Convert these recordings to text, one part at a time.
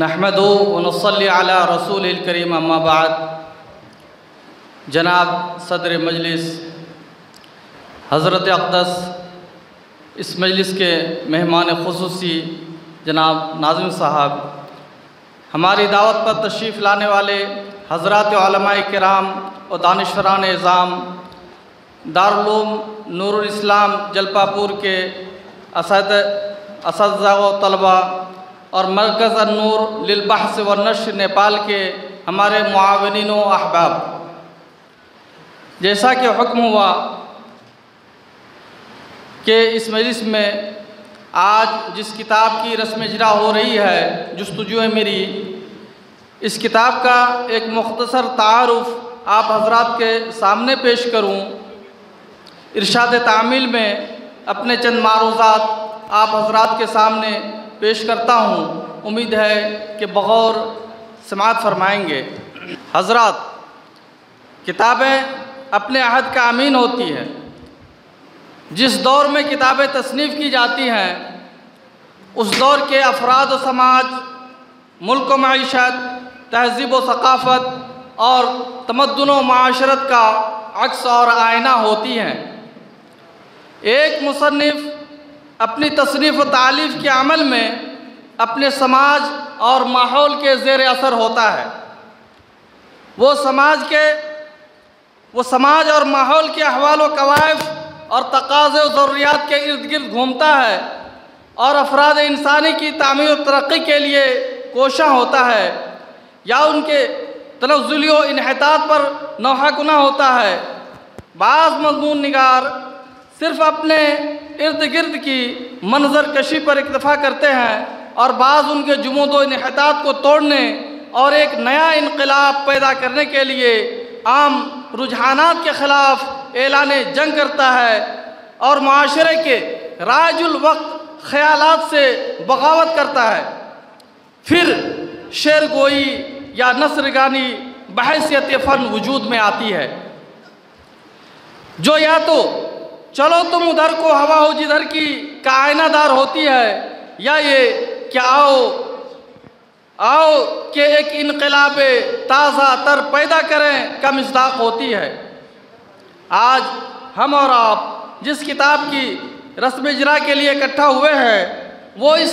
नहमदु व नसल्ली अला रसूलिल करीम अम्मा बाद। जनाब सदर मजलिस हज़रत अक़दस इस मजलिस के मेहमान ख़ुसूसी जनाब नाज़िम साहब, हमारी दावत पर तशरीफ़ लाने वाले हज़रात उलमाए किराम और दानिशवरान इज़ाम, दारुल उलूम नूरुल इस्लाम जलपापुर के असातिज़ा व तलबा और मरकज़ अन्नूर लिल बहस व नश्र नेपाल के हमारे मुआविनीन व अहबाब, जैसा कि हुक्म हुआ कि इस मजलिस में आज जिस किताब की रस्म इजरा हो रही है, जुस्तजू मेरी, इस किताब का एक मुख्तसर तारुफ़ आप हजरात के सामने पेश करूं। इरशाद तामील में अपने चंद मारूज़ात आप हजरात के सामने पेश करता हूँ। उम्मीद है कि बग़ौर समाअत फरमाएंगे। हजरात, किताबें अपने अहद का अमीन होती हैं। जिस दौर में किताबें तसनीफ़ की जाती हैं, उस दौर के अफराद व समाज, मुल्क व मईशत, तहज़ीब व सक़ाफ़त और तमद्दुन व माशरत का अक्स और आईना होती हैं। एक मुसन्निफ़ अपनी तसनीफ़ व तालीफ़ के अमल में अपने समाज और माहौल के ज़ेर असर होता है। वो समाज और माहौल के अहवाल व कवाइफ और तकाज़े व ज़रूरियात के इर्द गिर्द घूमता है और अफराद इंसानी की तामीर व तरक्की के लिए कोशा होता है, या उनके तनज़्ज़ुली व इन्हितात पर नौहाकुना होता है। बाज़ मज़मून निगार सिर्फ़ अपने इर्द गिर्द की मंजर कशी पर इक्तफ़ा करते हैं और बाज़ उनके जुमूद व इन्हितात को तोड़ने और एक नया इनकलाब पैदा करने के लिए आम रुझानात के ख़िलाफ़ ऐलान जंग करता है और माशरे के राजुल वक्त ख़यालात से बगावत करता है। फिर शेर गोई या नस्रगानी बहैसियत फ़न वजूद में आती है, जो या तो चलो तुम उधर को हवा हो जिधर की का आयनादार होती है, या ये क्या आओ कि एक इनकलाब ताज़ा तर पैदा करें का मिस्दाक होती है। आज हम और आप जिस किताब की रस्म इजरा के लिए इकट्ठा हुए हैं, वो इस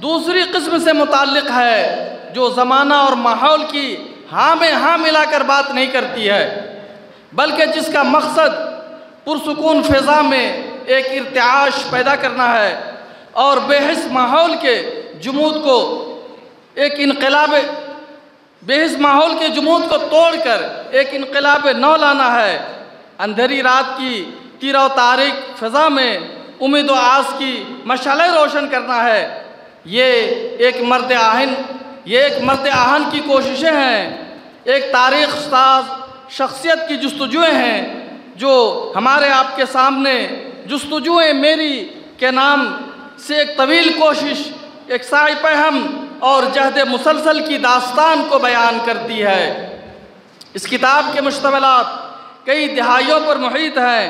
दूसरी किस्म से मुताल्लिक़ है जो ज़माना और माहौल की हाँ में हाँ मिलाकर बात नहीं करती है, बल्कि जिसका मकसद पुरसुकून फ़िज़ा में एक इर्तिआश पैदा करना है और बेहिस माहौल के जुमूद को तोड़कर एक इनकलाब नौ लाना है। अंधेरी रात की तीरा व तारीक फ़िज़ा में उम्मीद व आस की मशालें रोशन करना है। ये एक मर्द आहन की कोशिशें हैं, एक तारीख़ साज शख्सियत की जुस्तजुएँ हैं जो हमारे आपके सामने जुस्तजुए मेरी के नाम से एक तवील कोशिश, एक साई पहम और जहद मुसलसल की दास्तान को बयान करती है। इस किताब के मुश्तमलात कई दिहाइयों पर मुहित हैं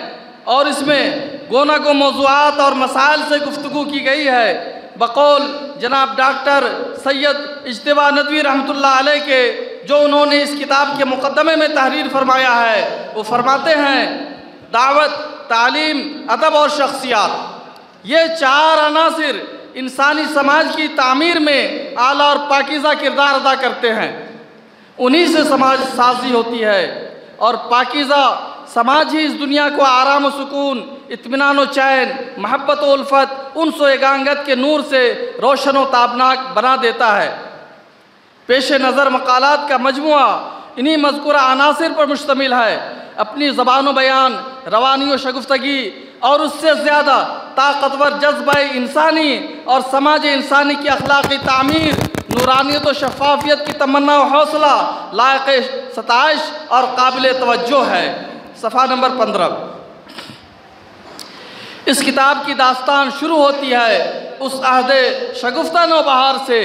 और इसमें गोना गो मौज़ूआत और मसाइल से गुफ्तगू की गई है। बकौल जनाब डॉक्टर सैयद इज्तिबा नदवी रहमतुल्लाह अलैह के, जो उन्होंने इस किताब के मुक़द्दमे में तहरीर फरमाया है, वो फरमाते हैं, दावत, तालीम, अदब और शख्सियात, ये चार अनासिर इंसानी समाज की तामीर में आला और पाकीज़ा किरदार अदा करते हैं। उन्हीं से समाज साजी होती है और पाकीज़ा समाज ही इस दुनिया को आराम व सुकून, इत्मीनान व चैन, महब्बत व उल्फत, उन्स व एकांगत के नूर से रोशन व ताबनाक बना देता है। पेश नज़र मकालात का मजमुआ इन्हीं मज़कूरा अनासिर पर मुश्तमिल है। अपनी ज़बान व बयान, रवानी व शगुफ्तगी और उससे ज़्यादा ताकतवर जज्बा इंसानी और समाज इंसानी की अखलाक़ी तामीर, नूरानियत व शफ़ाफ़ियत की तमन्ना व हौसला लायक़ सताइश और काबिल तवज्जो है। सफ़ा नंबर 15। इस किताब की दास्तान शुरू होती है उस अहदे शगुफ्ता नौ बहार से,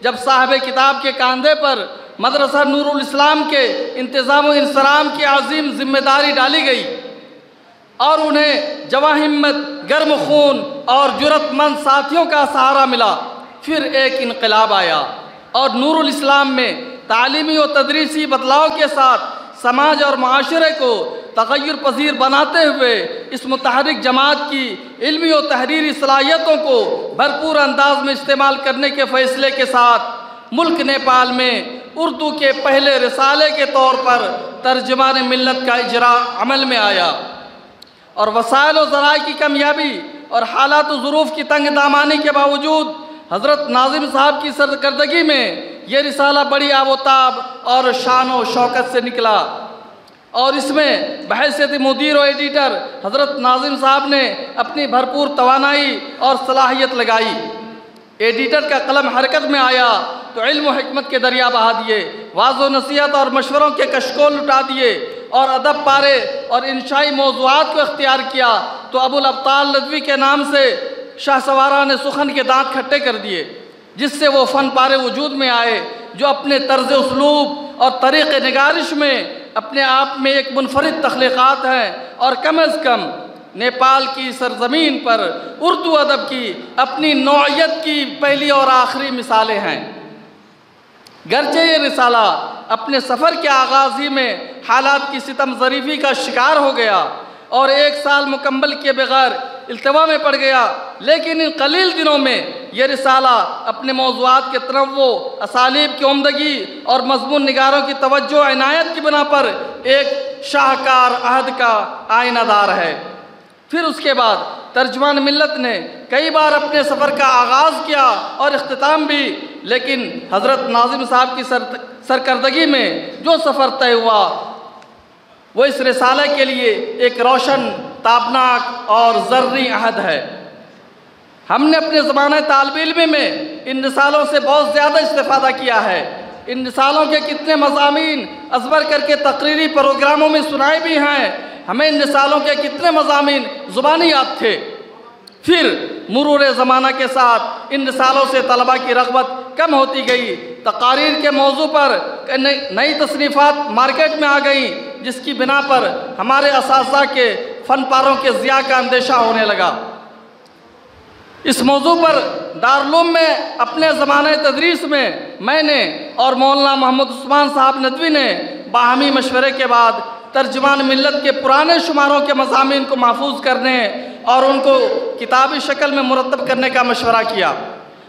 जब साहिब किताब के कंधे पर मदरसा नूरुल इस्लाम के इंतज़ाम व इंसराम की अज़ीम जिम्मेदारी डाली गई और उन्हें जवां हिम्मत, गर्म खून और जुरतमंद साथियों का सहारा मिला। फिर एक इनकलाब आया और नूरुल इस्लाम में तालीमी और तदरीसी बदलाव के साथ समाज और माशरे को तग़य्युर पज़ीर बनाते हुए इस मुतहरिक जमात की इल्मी और तहरीरी सलाहियतों को भरपूर अंदाज में इस्तेमाल करने के फ़ैसले के साथ मुल्क नेपाल में उर्दू के पहले रिसाले के तौर पर तर्जुमान मिल्लत का इजरा अमल में आया और वसाइल और ज़राए की कमियाबी और हालात और ज़ुरूफ़ की तंग दामानी के बावजूद हज़रत नाज़िम साहब की सरकर्दगी में ये रिसाला बड़ी आबोताब और शान व शौकत से निकला और इसमें बहैसियत मुदीर और एडिटर हज़रत नाज़िम साहब ने अपनी भरपूर तवानाई और सलाहियत लगाई। एडिटर का कलम हरकत में आया तो इल्म व हिकमत के दरिया बहा दिए, वाज़ व नसीहत और मशवरों के कशकोल लुटा दिए और अदब पारे और इंशाई मौज़ूआत को इख्तियार किया तो अबुल अब्ताल नदवी के नाम से शाहसवारा ने सुखन के दांत खट्टे कर दिए, जिससे वो फ़न पारे वजूद में आए जो अपने तर्ज उसलूब और तरीक़े निगारिश में अपने आप में एक मुनफरिद तख्लीक़ात हैं और कम अज़ कम नेपाल की सरज़मीन पर उर्दू अदब की अपनी नौइयत की पहली और आखिरी मिसालें हैं। गरचे ये रिसाला अपने सफ़र के आगाज़ ही में हालात की सितम ज़रीफ़ी का शिकार हो गया और 1 साल मुकम्मल किए बगैर इल्तवा में पड़ गया, लेकिन इन कलील दिनों में यह रिसाला अपने मौज़ूआत के तनव्वु, असालीब की उम्दगी और मज़मून निगारों की तवज्जो इनायत की बिना पर एक शाहकार अहद का आइनादार है। फिर उसके बाद तर्जुमान मिल्लत ने कई बार अपने सफ़र का आगाज़ किया और इख्तिताम भी, लेकिन हज़रत नाज़िम साहब की सरकर्दगी में जो सफ़र तय हुआ वो इस रिसाले के लिए एक रोशन, ताबनाक और ज़र्री अहद है। हमने अपने ज़माने तालिब इल्म में इन रिसालों से बहुत ज़्यादा इस्तेफ़ादा किया है। इन रिसालों के कितने मज़ामीन अज़बर करके तकरीरी प्रोग्रामों में सुनाए भी हैं। हमें इन रिसालों के कितने मज़ामीन ज़ुबानी याद थे। फिर मुरूर ज़माना के साथ इन रिसालों से तलबा की रग़बत कम होती गई। तकारीर के मौजू पर नई तसनीफ़ात मार्केट में आ गई, जिसकी बिना पर हमारे असातिज़ा के फ़नपारों के ज़िया का अंदेशा होने लगा। इस मौजू पर दारुल में अपने ज़माने तदरीस में मैंने और मौलाना मोहम्मद उस्मान साहब नदवी ने बाहमी मशवरे के बाद तर्जुमान मिल्लत के पुराने शुमारों के मज़ामीन को महफूज करने और उनको किताबी शक्ल में मुरतब करने का मशवरा किया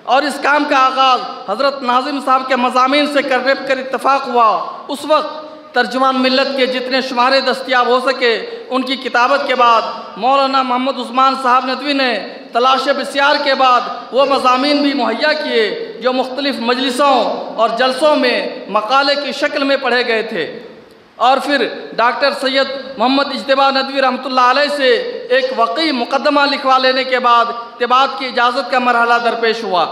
और इस काम का आगाज़ हज़रत नाज़िम साहब के मज़ामीन से करने पर इत्तफ़ाक़ हुआ। उस वक्त तर्जुमान मिल्लत के जितने शुमारे दस्तियाब हो सके उनकी किताबत के बाद मौलाना मोहम्मद उस्मान साहब नदवी ने तलाश बसियार के बाद वो मज़ामीन भी मुहैया किए जो मुख्तलिफ़ मजलिसों और जलसों में मकाले की शक्ल में पढ़े गए थे। और फिर डॉक्टर सैयद मोहम्मद इज्तिबा नदवी रहमतुल्लाह अलैह से एक वक़ी मुक़द्दमा लिखवा लेने के बाद तिबात की इजाज़त का मरहला दरपेश हुआ,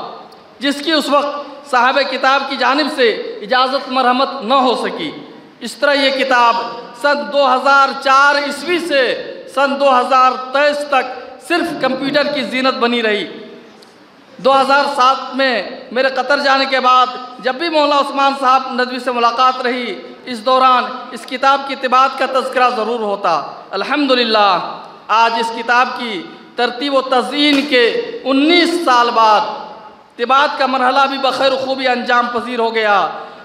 जिसकी उस वक्त साहब किताब की जानिब से इजाज़त मरहमत न हो सकी। इस तरह ये किताब सन 2004 ईस्वी से सन 2023 तक सिर्फ कंप्यूटर की जीनत बनी रही। 2007 में मेरे कतर जाने के बाद जब भी मौलाना उस्मान साहब नदवी से मुलाकात रही, इस दौरान इस किताब की तिबात का तज़किरा ज़रूर होता। अल्हम्दुलिल्लाह आज इस किताब की तरतीब व तज़यीन के 19 साल बाद तिबात का मरहला भी बखैर खूबी अंजाम पजीर हो गया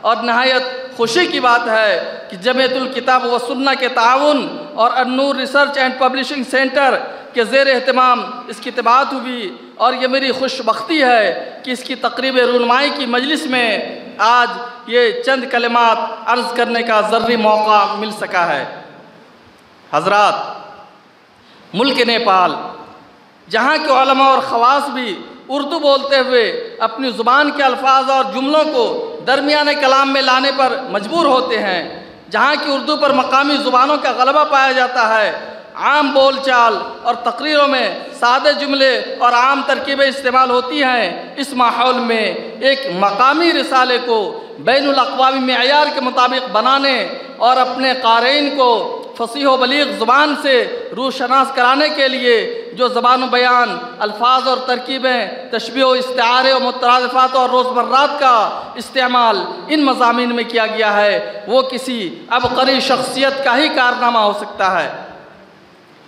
और नहायत खुशी की बात है कि जमीयतुल किताब व सुन्ना के ताउन और Annur research and publishing centre के ज़ेर एहतमाम इसकी तिबात हुई और ये मेरी खुशबख्ती है कि इसकी तकरीब रुनमाई की मजलिस में आज ये चंद कलिमात अर्ज़ करने का ज़र्री मौका मिल सका है। हज़रात, मुल्क नेपाल जहाँ के उलमा और ख़वास भी उर्दू बोलते हुए अपनी ज़ुबान के अल्फाज और जुमलों को दरमियाने कलाम में लाने पर मजबूर होते हैं, जहाँ की उर्दू पर मकामी ज़ुबानों का गलबा पाया जाता है, आम बोल चाल और तकरीरों में सादे जुमले और आम तरकीबें इस्तेमाल होती हैं, इस माहौल में एक मकामी रिसाले को बैनुल अक़वामी मेयार के मुताबिक बनाने और अपने क़ारीन को फ़सीह व बलीग़ ज़ुबान से रूशनास कराने के लिए जो ज़बान बयान, अल्फाज और तरकीबें, तशबीह व इस्तिआरे व मुतरादिफ़ात और रोज़मर्रात का इस्तेमाल इन मज़ामीन में किया गया है, वो किसी अबक़री शख्सियत का ही कारनामा हो सकता है।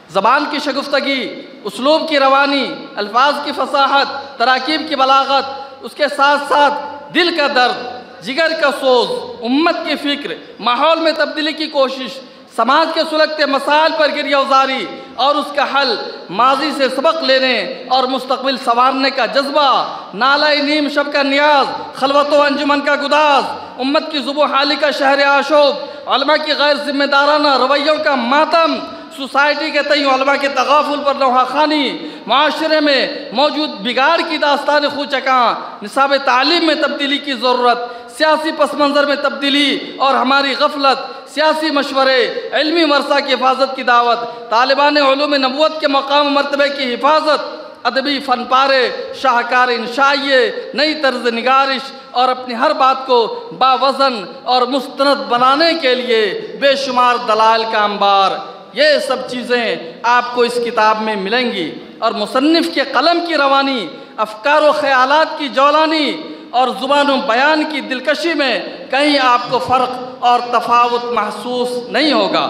ज़बान की शगुफ्तगी, उसलूब की रवानी, अल्फाज की फसाहत, तराकीब की बलागत, उसके साथ साथ दिल का दर्द जिगर का सोज, उम्मत की फ़िक्र, माहौल में तब्दीली की कोशिश, समाज के सुलगते मसाइल पर गिरफ्तारी और उसका हल, माजी से सबक लेने और मुस्तकबिल संवारने का जज्बा, नालाई नीम शब का नियाज, खलवत व अंजुमन का गुदाज, उम्मत की ज़ुबो हाली का शहर आशोब, उलमा की गैर जिम्मेदाराना रवैयों का मातम, सोसाइटी के तय उलमा के तगाफुल पर नौहाखानी, माशरे में मौजूद बिगाड़ की दास्तान खूचकां, निसाब तालीम में तब्दीली की ज़रूरत, सियासी पस मंज़र में तब्दीली और हमारी गफलत, सियासी मशवरे, इल्मी वर्सा की हिफाजत की दावत, तालिबान उलूम नबूवत के मकाम मरतबे की हिफाजत, अदबी फ़न पारे, शाहकार इंशाइए, नई तर्ज निगारिश और अपनी हर बात को बावज़न और मुस्तनद बनाने के लिए बेशुमार दलाल का अंबार, ये सब चीज़ें आपको इस किताब में मिलेंगी। और मुसन्निफ़ के कलम की रवानी, अफ़कार व ख़यालात की जौलानी और ज़ुबान व बयान की दिलकशी में कहीं आपको फ़र्क और तफावत महसूस नहीं होगा।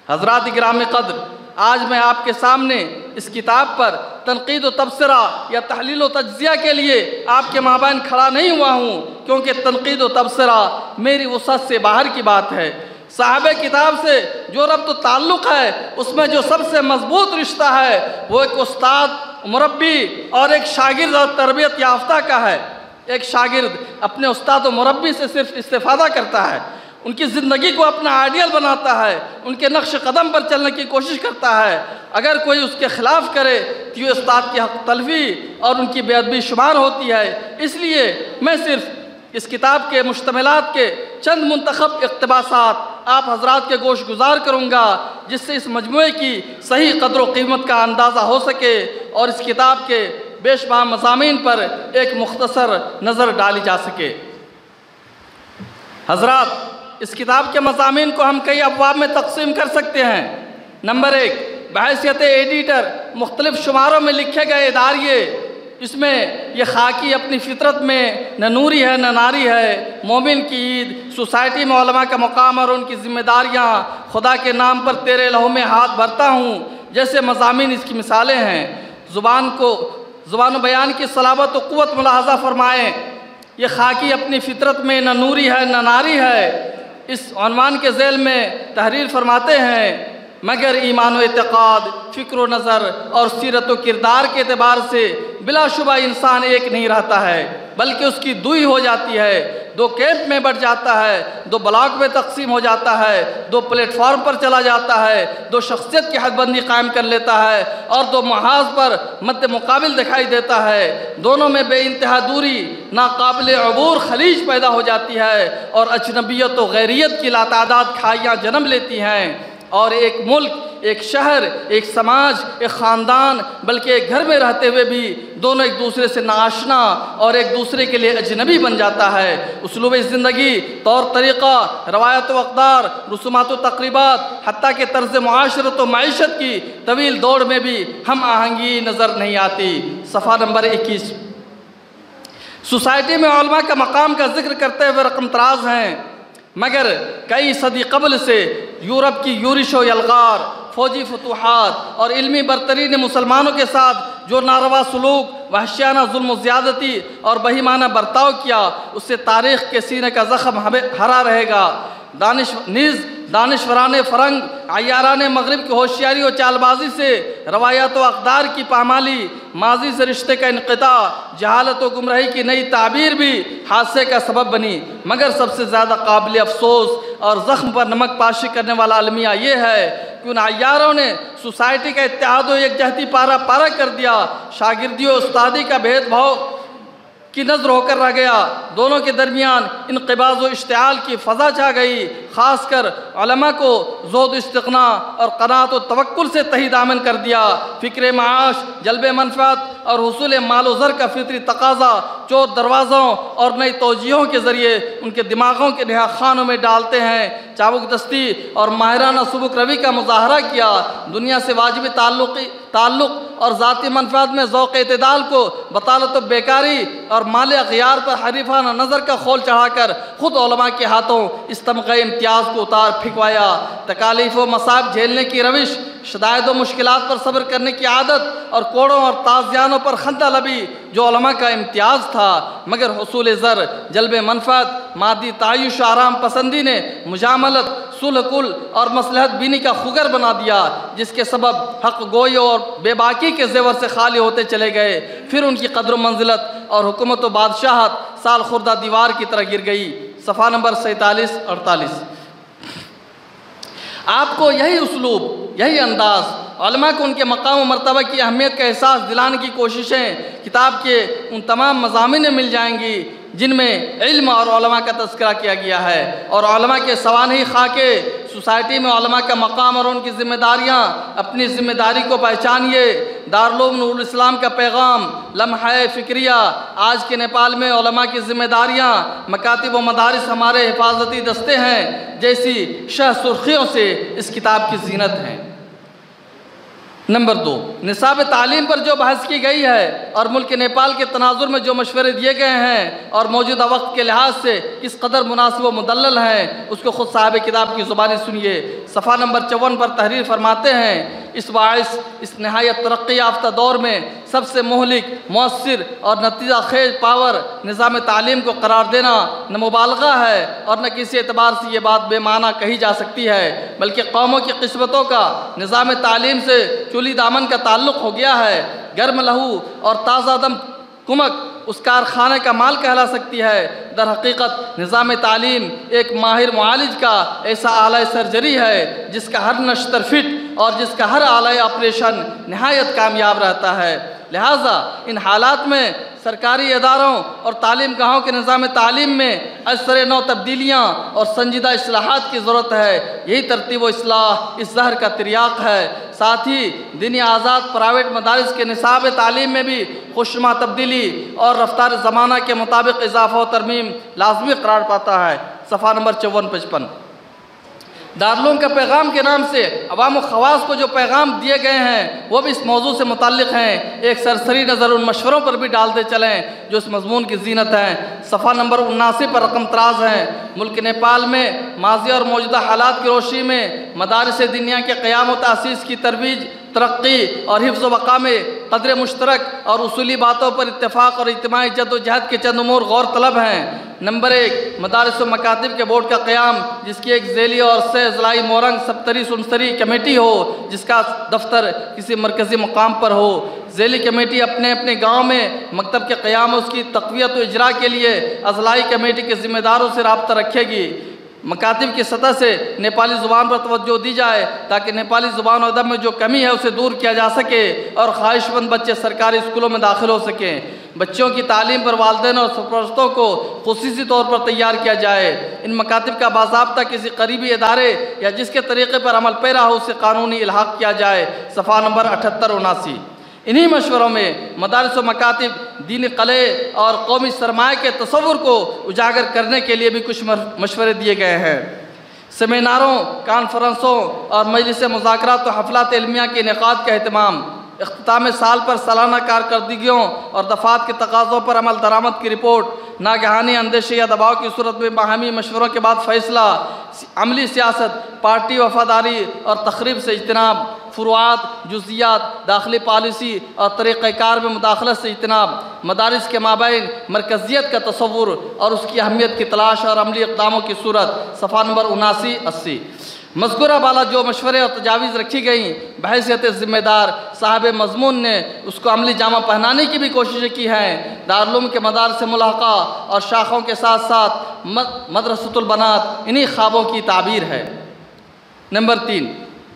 हज़रात गिराम क़द्र, आज मैं आपके सामने इस किताब पर तनक़ीद व तबसरा या तहलील व तज्ज़िया के लिए आपके माबैन खड़ा नहीं हुआ हूँ, क्योंकि तनक़ीद व तबसरा मेरी वसअत से बाहर की बात है। साहबे किताब से जो रब्त ताल्लुक़ है, उसमें जो सबसे मजबूत रिश्ता है वो एक उस्ताद, मुरब्बी और एक शागिर्द और तरबियत याफ्ता का है। एक शागिर्द अपने उस्ताद और मुरब्बी से सिर्फ इस्तिफ़ादा करता है, उनकी ज़िंदगी को अपना आइडियल बनाता है, उनके नक्श कदम पर चलने की कोशिश करता है। अगर कोई उसके ख़िलाफ़ करे तो ये उस्ताद की हक़ तलफ़ी और उनकी बेअदबी शुमार होती है। इसलिए मैं सिर्फ इस किताब के मुश्तमिलात के चंद मुंतखब इक़्तिबासात आप हज़रात के गोश गुजार करूँगा, जिससे इस मजमूए की सही कदर व कीमत का अंदाज़ा हो सके और इस किताब के बेशुमार मज़ामीन पर एक मुख्तसर नज़र डाली जा सके। हज़रात, इस किताब के मज़ामीन को हम कई अबवाब में तक़सीम कर सकते हैं। नंबर 1, बहैसियत एडिटर मुख्तलिफ़ शुमारों में लिखे गए इदारिये, इसमें यह खाकी अपनी फितरत में न नूरी है न नारी है, मोमिन की ईद, सोसाइटी में उलमा का मकाम और उनकी ज़िम्मेदारियाँ, खुदा के नाम पर तेरे लहू में हाथ भरता हूँ जैसे मज़ामीन इसकी मिसालें हैं। ज़ुबान बयान की सलाबत व क़ुव्वत मुलाहज़ा फ़रमाएँ। यह खाकी अपनी फितरत में न नूरी है न नारी है, इस उन्वान के ज़ैल में तहरीर फरमाते हैं, मगर ईमान व एतक़ाद, फ़िक्र व नज़र और सीरत व किरदार के एतबार से बिलाशुबा इंसान एक नहीं रहता है, बल्कि उसकी दुई हो जाती है। 2 कैंप में बढ़ जाता है, 2 ब्लॉक में तकसीम हो जाता है, 2 प्लेटफॉर्म पर चला जाता है, 2 शख्सियत की हदबंदी कायम कर लेता है और 2 महाज पर मद्दे मुकाबिल दिखाई देता है। दोनों में बेइंतहा दूरी, नाकाबिल अबूर खलीज पैदा हो जाती है और अजनबियत व गैरियत की लातादाद खाइयाँ जन्म लेती हैं और एक मुल्क, एक शहर, एक समाज, एक ख़ानदान, बल्कि एक घर में रहते हुए भी दोनों एक दूसरे से नाआशना और एक दूसरे के लिए अजनबी बन जाता है। उसलूब ज़िंदगी, तौर तरीक़ा, रवायत व अक़दार, रसूमात व तक़रीबात, हत्ता के तर्ज़ मुआशरत व मईशत की तवील दौड़ में भी हम आहंगी नज़र नहीं आती। सफ़ा नंबर 21। सोसाइटी में उलमा का मकाम का जिक्र करते हुए रकम तराज हैं, मगर कई सदी कबल से यूरोप की यूरिश व यलगार, फ़ौजी फतूहात और इल्मी बरतरी ने मुसलमानों के साथ जो नारवा सलूक, वहशियाना जुल्म ज़्यादती और बहीमाना बर्ताव किया, उससे तारीख़ के सीने का ज़ख़म हरा रहेगा। दानिशवरान फ़रंग, अय्यारान मग़रिब की होशियारी और चालबाजी से रवायात व अक़दार की पामाली, माजी से रिश्ते का इनक़िता, जहालत व गुमराही की नई ताबीर भी हादसे का सबब बनी। मगर सबसे ज़्यादा काबिल अफसोस और ज़ख्म पर नमक पाशी करने वाला अलमिया ये है कि उन अय्यारों ने सोसाइटी का इत्तेहाद व एकजहती पारा कर दिया। शागिर्दी और उस्तादी का भेदभाव की नज़र होकर रह गया। दोनों के दरमियान इनक़िबाज़ व इश्तिआल की फ़ज़ा छा गई। ख़ासकर उलमा को ज़ोद इस्तिग़ना और क़नाअत व तवक्कुल से तही दामन कर दिया। फ़िक्र माश, जल्ब मनफ़अत और हुसूल माल व ज़र का फितरी तकाज़ा चौथ दरवाज़ों और नई तौजीहों के ज़रिए उनके दिमागों के नहा खानों में डालते हैं। चाबुक दस्ती और माहिराना सुबुक रवि का मुज़ाहरा किया। दुनिया से वाजिब ताल्लुक़ और ज़ाती मनफ़अत में ज़ौक़ इत्तिदाल को बतालत व बेकारी और माल अग़ियार पर हरीफ़ाना नज़र का खोल चढ़ाकर ख़ुद उलमा के हाथों इस तमग़े इम्तियाज़ को उतार फेंकवाया। तकालीफ़ व मसाइब झेलने की रविश शदायद व मुश्किलात पर सब्र करने की आदत और कोड़ों और ताज़ियानों पर खंदा लबी जो उलमा का इम्तियाज़ था, मगर हुसूल ज़र, जल्ब मनफ़अत, मादी तायुश, आराम पसंदी ने मुजामलत, सुलह-कुल और मसलहत बीनी का खुगर बना दिया, जिसके सबब हक़ गोई और बेबाकी के ज़ेवर से खाली होते चले गए। फिर उनकी कद्र मंजिलत और हुकूमत व बादशाहत साल खुर्दा दीवार की तरह गिर गई। सफ़ा नंबर 47-48। आपको यही उसलूब, यही अंदाज़, उलमा को उनके मकाम व मर्तबा की अहमियत का एहसास दिलाने की कोशिशें किताब के उन तमाम मज़ामीन में मिल जाएंगी जिनमें इल्म और उलमा का तज़किरा किया गया है, और उलमा के सवानही खाके सोसाइटी में उलमा का मकाम और उनकी ज़िम्मेदारियाँ। अपनी ज़िम्मेदारी को पहचानिए। दारुल नूरुल इस्लाम का पैगाम, लम्हा फ़िक्रिया, आज के नेपाल में उलमा की ज़िम्मेदारियाँ, मकातिब व मदारिस हमारे हिफाजती दस्ते हैं जैसी शह सुर्खियों से इस किताब की ज़ीनत हैं। नंबर 2, निसाब तालीम पर जो बहस की गई है और मुल्क नेपाल के तनाजुर में जो मशवरे दिए गए हैं और मौजूदा वक्त के लिहाज से किस कदर मुनासिब व मुदल्लल हैं, उसको ख़ुद साहिब किताब की ज़ुबानी सुनिए। सफ़ा नंबर 54 पर तहरीर फरमाते हैं, इस बाइस इस नहायत तरक्की याफ्ता दौर में सबसे मोहलिक, मौसर और नतीजा खेज पावर निज़ाम तालीम को करार देना न मुबालगा है और न किसी एतबार से ये बात बेमाना कही जा सकती है, बल्कि कौमों की किस्मतों का निज़ाम तालीम से चुली दामन का ताल्लुक़ हो गया है। गर्म लहू और ताज़ा दम कुमक उस कारखाने का माल कहला सकती है। दर हकीकत निज़ाम तालीम एक माहिर मुआलिज का ऐसा आला सर्जरी है जिसका हर नश्तर फिट और जिसका हर आला ऑपरेशन नहायत कामयाब रहता है। लिहाजा इन हालात में सरकारी इदारों और तालीम गाहों के निज़ाम तालीम में असर नौ तब्दीलियाँ और संजीदा इस्लाहात की ज़रूरत है। यही तरतीब व इस्लाह इस ज़हर का तिर्याक है। साथ ही दीनी आज़ाद प्राइवेट मदारिस के निसाब तालीम में भी खुशनुमा तब्दीली और रफ्तार ज़माना के मुताबिक इजाफ़ा व तरमीम लाजमी करार पाता है। सफ़ा नंबर 54-55। दारुल का पैगाम के नाम से अवाम व ख़वास को जो पैगाम दिए गए हैं वो भी इस मौजू से मुताल्लिक़ हैं। एक सरसरी नज़र उन मशवरों पर भी डालते चलें जो इस मज़मून की ज़ीनत हैं। सफ़ा नंबर 79 पर रकम तराज हैं। मुल्क नेपाल में माजी और मौजूदा हालात की रोशनी में मदारिस दुनिया के क़याम व तासीस की तरवीज, तरक्की और हिफ्ज़ व बक़ा में क़द्र मुश्तरक और उसूली बातों पर इत्तेफ़ाक़ और इज्तिमाई जद्दोजहद के चंद उमूर गौर तलब हैं। नंबर 1, मदारिस व मकातिब के बोर्ड का क़याम, जिसकी एक ज़ेली और से ज़लाई मोरंग सप्तरी सुनसरी कमेटी हो, जिसका दफ्तर किसी मरकज़ी मुकाम पर हो। ज़ेली कमेटी अपने अपने गाँव में मकतब के क़याम उसकी तक़वियत व इजरा के लिए अज़लाई कमेटी के ज़िम्मेदारों से राब्ता रखेगी। मकातिब की सतह से नेपाली ज़ुबान पर तवज्जो दी जाए ताकि नेपाली ज़ुबान और अदब में जो कमी है उसे दूर किया जा सके और ख्वाहिशमंद बच्चे सरकारी स्कूलों में दाखिल हो सकें। बच्चों की तालीम पर वालिदैन और सरपरस्तों को खुसूसी तौर पर तैयार किया जाए। इन मकातिब का बाज़ाब्ता किसी करीबी इदारे या जिसके तरीक़े पर अमल पैरा हो उसे कानूनी इल्हाक़ किया जाए। सफ़ा नंबर 78-79। इन्हीं मशवरों में मदारिस व मकातिब दीनी क़ले और कौमी सरमाए के तसव्वुर को उजागर करने के लिए भी कुछ मशवरे दिए गए हैं। सेमिनारों, कॉन्फ्रेंसों और मजलिस मुज़ाकरात व हफ़लात इल्मिया के इनेक़ाद का एहतमाम, इख्तिताम साल पर सालाना कारकर्दगियों और दफ़ात के तकाज़ों पर अमल दरामद की रिपोर्ट, नागहानी अंदेशे या दबाव की सूरत में बाहमी मशवरों के बाद फ़ैसला, अमली सियासत, पार्टी वफ़ादारी और तक़रीब से इज्तिनाब, फ़ुरुआत, जुज़ियात, दाखिली पॉलिसी और तरीक़ाकार में मुदाखलत से इज्तिनाब, मदारिस के माबैन मरकज़ियत का तसव्वुर और उसकी अहमियत की तलाश और अमली इक़दामों की सूरत। सफ़ा नंबर 79-80। मज़कूरा बाला जो मशवरे और तजावीज़ रखी गई, बहैसियत ज़िम्मेदार साहिब मज़मून ने उसको अमली जामा पहनाने की भी कोशिशें की हैं। दारुल के मदार से मुलाक़ा और शाखों के साथ साथ मदरसतुल बनात इन्हीं ख्वाबों की ताबीर है। नंबर 3,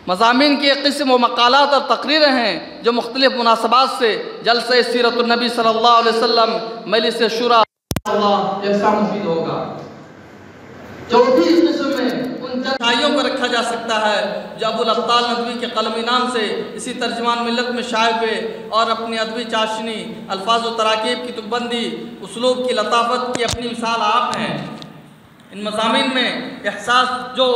मज़ामीन की एक किस्म व मक़ालात और तक़रीरें हैं जो मुख्तलिफ़ मुनासबात से जलसे सीरतुन नबी सल्लल्लाहु अलैहि वसल्लम मजलिस शुरा मुफीद होगा। चौथी किस्म में उन चंदाइयों को रखा जा सकता है जो अबुल अब्ताल नदवी के कलमी नाम से इसी तर्जमान मिल्लत में शाये हुए और अपनी अदबी चाशनी, अल्फाज व तराकीब की तुकबंदी, उसलूब की लताफत की अपनी मिसाल आप हैं। इन मज़ामीन में एहसास जो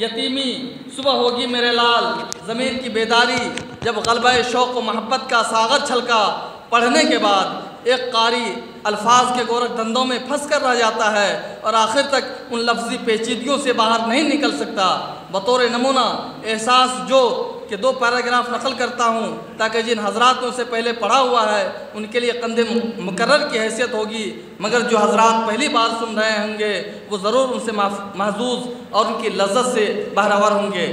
यतीमी, सुबह होगी मेरे लाल, ज़मीर की बेदारी, जब ग़ल्बा शौक़ व मोहब्बत का सागर छलका, पढ़ने के बाद एक कारी अल्फाज के गोरख धंधों में फंस कर रह जाता है और आखिर तक उन लफ्ज़ी पेचीदगियों से बाहर नहीं निकल सकता। बतौर नमूना एहसास जो कि 2 पैराग्राफ नकल करता हूँ ताकि जिन हजरात ने उसे पहले पढ़ा हुआ है उनके लिए कंधे मुकर्रर की हैसियत होगी, मगर जो हजरात पहली बार सुन रहे होंगे वो ज़रूर उनसे महजूज और उनकी लज्जत से बहरावर होंगे।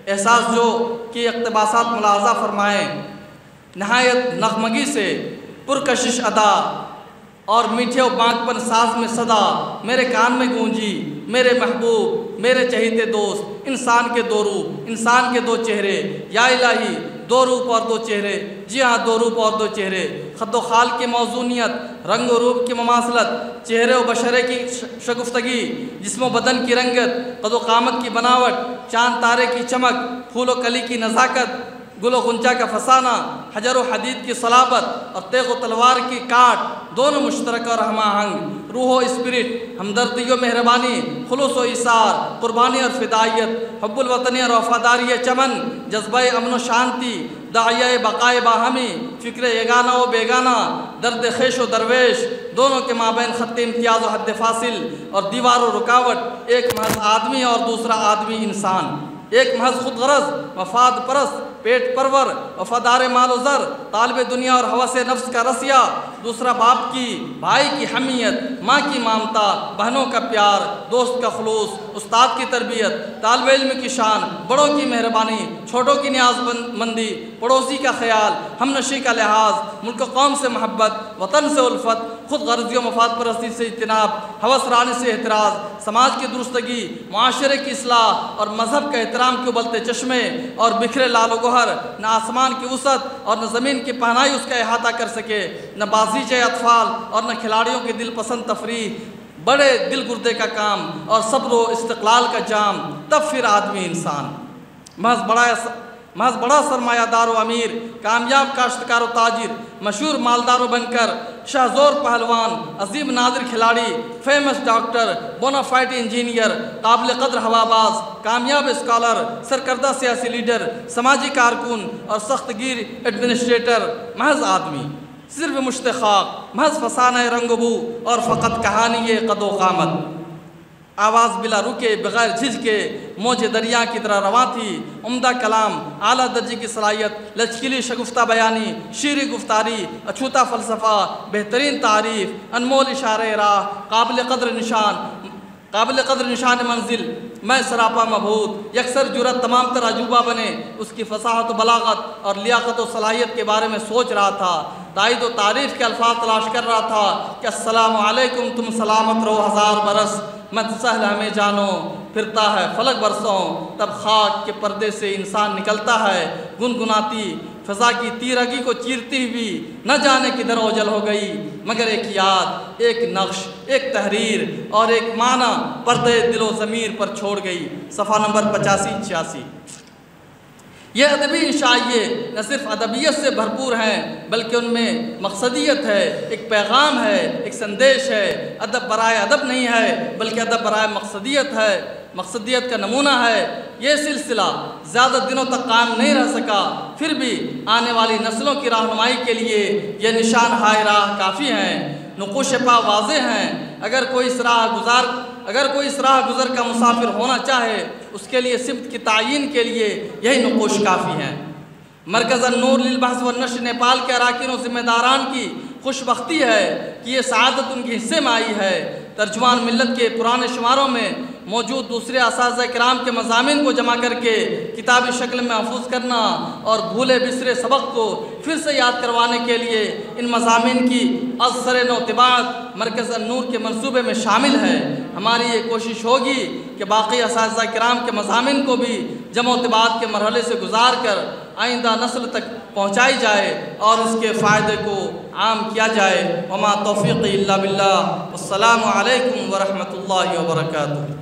एहसास जो कि इक़्तिबासात मुलाहज़ा फरमाएँ, नहायत नगमगी से पुरकशिश अदा और मीठे और बांकपन साज में सदा मेरे कान में गूंजी, मेरे महबूब मेरे चहीते दोस्त, इंसान के 2 रूप, इंसान के 2 चेहरे, या इलाही 2 रूप और 2 चेहरे, जी हाँ 2 रूप और 2 चेहरे, खद्दो खाल की मौजूनियत, रंग व रूप की ममासलत, चेहरे व बशरे की शगुफ्तगी, जिस्म बदन की रंगत, कदो कामत की बनावट, चांद तारे की चमक, फूलो कली की नज़ाकत, गुलो गुंजा का फसाना, हजर व हदीद की सलाबत और तेग व तलवार की काट, दोनों मुश्तरक और हमाहंग, रूह व स्पिरिट, हमदर्दी व मेहरबानी, खुलूस व इसार, कुर्बानी और फिदायत, हब्बुल वतनी और वफादारी चमन, जज्बा अमन व शांति, दाइया बकाए बाहमी, फ़िक्र यगाना व बेगाना, दर्द खेश व दरवेश, दोनों के माबैन ख़त्त इम्तियाज़ व हद फासिल और दीवार व रुकावट, एक महज आदमी और दूसरा आदमी इंसान, एक महज खुद गरज मफाद परस्त पेट परवर वफादार माल ज़र तालिब दुनिया और हवा से नफ्स का रसिया, दूसरा बाप की भाई की हमीयत, माँ की ममता, बहनों का प्यार, दोस्त का खलूस, उस्ताद की तरबियत, तालिब इल्म की शान, बड़ों की मेहरबानी, छोटों की न्याज़मंदी, पड़ोसी का ख्याल, हमनशी का लिहाज, मुल्क कौम से महब्बत, वतन से उल्फत, खुद गर्जी व मफाद परस्ती से इज्तनाब, हवस रानी से एहतराज़, समाज की दुरुस्तगी, मुआशरे की इस्लाह और मज़हब के एहतराम के उबलते चश्मे और बिखरे लाल गोहर, न आसमान की वसत और न ज़मीन की पहनाई उसका अहाता कर सके, न बाजीचे अतफाल और न खिलाड़ियों की दिल पसंद तफरीह, बड़े दिल गुर्दे का काम और सब्र व इस्तिक़लाल का जाम, तब फिर आदमी इंसान। महज बड़ा सरमायादार व अमीर, कामयाब काश्तकार व ताजिर, मशहूर मालदार बनकर, शाहजोर पहलवान, अजीम नादिर खिलाड़ी, फेमस डॉक्टर, बोनाफाइड इंजीनियर, काबिल कद्र हवाबाज, कामयाब स्कॉलर, सरकर्दा सियासी लीडर, समाजी कारकुन और सख्तगीर एडमिनिस्ट्रेटर, महज आदमी, सिर्फ मुश्तखाक, महज फसाना रंगबू और फ़कत कहानी ये कदो कामत। आवाज़ बिला रुके बग़ैर झिझके मौज दरिया की तरह रवां थी, उम्दा कलाम, आला दर्जे की सलाहियत, लचकीली शगुफ्ता बयानी, शीरी गुफ्तारी, अछूता फ़लसफ़ा, बेहतरीन तारीफ़, अनमोल इशारे राह, काबिल क़द्र निशान मंजिल, मैं सरापा मबहूत, यकसर जुरत तमाम तर अजूबा बने, उसकी फसाहत व बलागत और लियाकत व सलाहियत के बारे में सोच रहा था, ताईद व तारीफ़ के अल्फाज तलाश कर रहा था कि अस्सलामु अलैकुम, तुम सलामत रहो 1000 बरस, मत सहल हमें जानो, फिरता है फलक बरसों, तब खाक के पर्दे से इंसान निकलता है, गुनगुनाती फ़ज़ा की तीरगी को चीरती हुई, न जाने किधर ओझल हो गई, मगर एक याद, एक नक्श, एक तहरीर और एक माना पर्दे दिलो ज़मीर पर छोड़ गई। सफ़ा नंबर 85-86। ये अदबी इंशाइए न सिर्फ अदबियत से भरपूर हैं बल्कि उनमें मकसदियत है, एक पैगाम है, एक संदेश है। अदब बराए अदब नहीं है बल्कि अदब बराए मकसदियत है, मकसदियत का नमूना है। ये सिलसिला ज़्यादा दिनों तक कायम नहीं रह सका, फिर भी आने वाली नस्लों की रहनुमाई के लिए ये निशान हाय राह काफ़ी हैं, नुक़ूश पा वाज़े हैं। अगर कोई इस राह गुज़र का मुसाफिर होना चाहे उसके लिए सिमत की तायीन के लिए यही नुक़ूश काफ़ी हैं। मरकज़ नूर लिल बहस व नश्र नेपाल के अराकीन व ज़िम्मेदारान की खुशबख्ती है कि ये सआदत उनके हिस्से में आई है। तर्जुमान मिल्लत के पुराने शुमारों में मौजूद दूसरे असातिज़ा किराम के मज़ामीन को जमा करके किताबी शक्ल में महफूज करना और भूले बिसरे सबक को फिर से याद करवाने के लिए इन मज़ामीन की असर नौतिबात मरकज़ नूर के मंसूबे में शामिल है। हमारी ये कोशिश होगी कि बाकी असातिज़ा किराम के मज़ामीन को भी जमोतिबात के मरहले से गुजार कर आइंदा नस्ल तक पहुँचाई जाए और इसके फ़ायदे को आम किया जाए। वमा तौफ़ीक़ी इल्ला बिल्लाह। अस्सलामु अलैकुम व रहमतुल्लाहि व बरकातुहू।